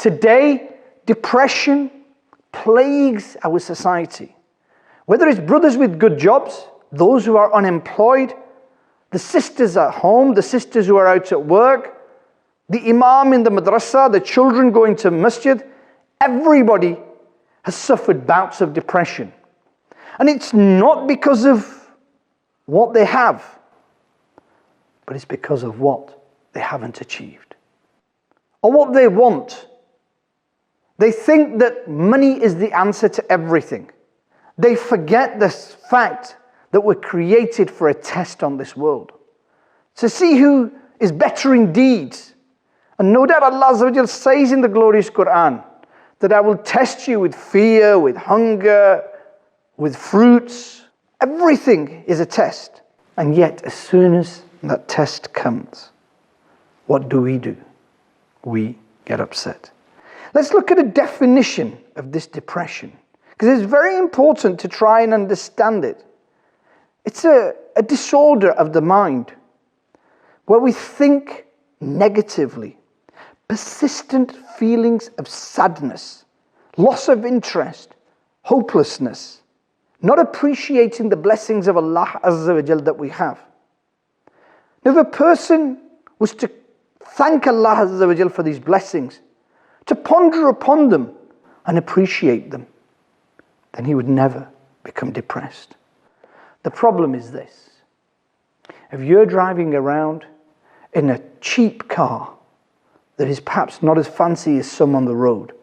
Today, depression plagues our society. Whether it's brothers with good jobs, those who are unemployed, the sisters at home, the sisters who are out at work, the imam in the madrasa, the children going to masjid, everybody has suffered bouts of depression. And it's not because of what they have, but it's because of what they haven't achieved, or what they want. They think that money is the answer to everything. They forget the fact that we're created for a test on this world, to see who is better in deeds. And no doubt Allah Azza wa Jal says in the glorious Quran that I will test you with fear, with hunger, with fruits. Everything is a test. And yet, as soon as that test comes, what do? We get upset. Let's look at a definition of this depression, because it's very important to try and understand it. It's a disorder of the mind where we think negatively, persistent feelings of sadness, loss of interest, hopelessness, not appreciating the blessings of Allah Azza wa Jal that we have. Now, if a person was to thank Allah Azza wa Jal for these blessings, to ponder upon them and appreciate them, then he would never become depressed. The problem is this: if you're driving around in a cheap car that is perhaps not as fancy as some on the road,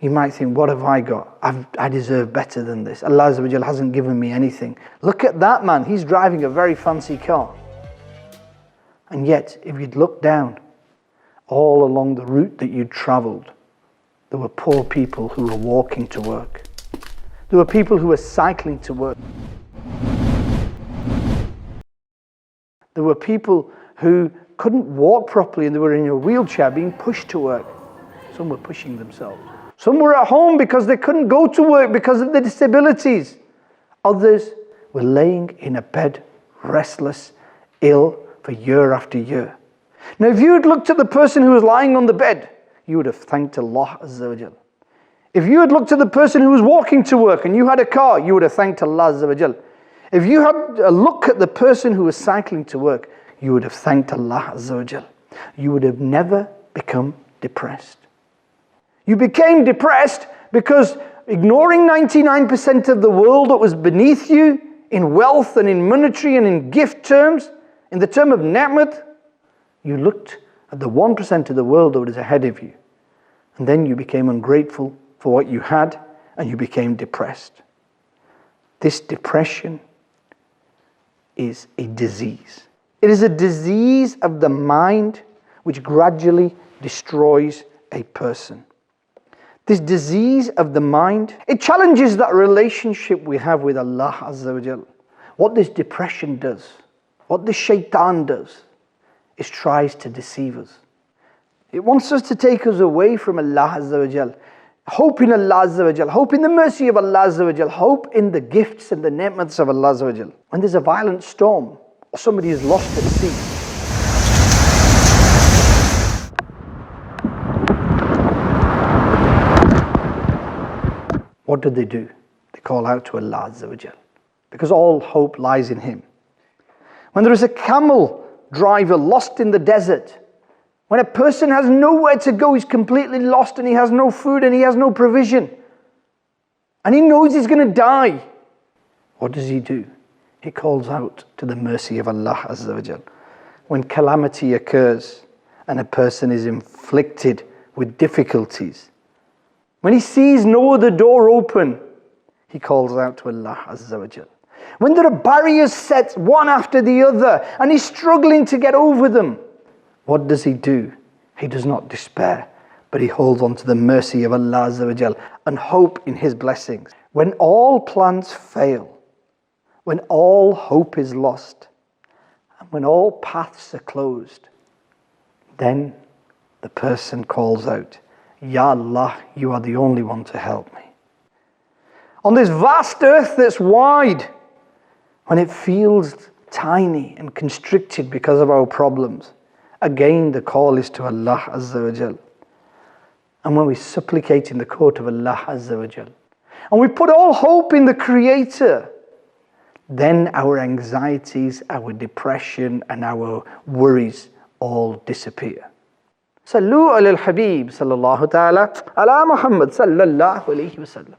you might think, what have I got? I deserve better than this. Allah Azza wa Jal hasn't given me anything. Look at that man, he's driving a very fancy car. And yet, if you'd look down all along the route that you'd traveled, there were poor people who were walking to work. There were people who were cycling to work. There were people who couldn't walk properly and they were in a wheelchair being pushed to work. Some were pushing themselves. Some were at home because they couldn't go to work because of their disabilities. Others were laying in a bed, restless, ill for year after year. Now, if you had looked at the person who was lying on the bed, you would have thanked Allah Azza wa Jal. If you had looked at the person who was walking to work and you had a car, you would have thanked Allah Azza wa Jal. If you had a look at the person who was cycling to work, you would have thanked Allah Azza wa Jal. You would have never become depressed. You became depressed because ignoring 99% of the world that was beneath you in wealth and in monetary and in gift terms, in the term of ni'mat, you looked at the 1% of the world that was ahead of you. And then you became ungrateful for what you had and you became depressed. This depression is a disease. It is a disease of the mind which gradually destroys a person. This disease of the mind, it challenges that relationship we have with Allah Azza wa Jal. What this depression does, what this shaitan does, is tries to deceive us. It wants us to take us away from Allah Azza wa Jal. Hope in Allah Azza wa Jal, hope in the mercy of Allah Azza wa Jal, hope in the gifts and the ni'mats of Allah Azza wa Jal. When there's a violent storm, or somebody is lost at sea, what do? They call out to Allah Azza wa Jal, because all hope lies in Him. When there is a camel driver lost in the desert, when a person has nowhere to go, he's completely lost and he has no food and he has no provision, and he knows he's going to die, what does he do? He calls out to the mercy of Allah Azza wa Jal. When calamity occurs and a person is inflicted with difficulties, when he sees no other door open, he calls out to Allah Azza wa Jal. When there are barriers set one after the other and he's struggling to get over them, what does he do? He does not despair, but he holds on to the mercy of Allah Azza wa Jal and hope in His blessings. When all plans fail, when all hope is lost, and when all paths are closed, then the person calls out, Ya Allah, You are the only one to help me. On this vast earth that's wide, when it feels tiny and constricted because of our problems, again the call is to Allah Azza wa Jal. and when we supplicate in the court of Allah Azza wa Jal, and we put all hope in the Creator, then our anxieties, our depression, and our worries all disappear. Sallu ala al-Habib sallallahu ta'ala ala Muhammad sallallahu alayhi wa sallam.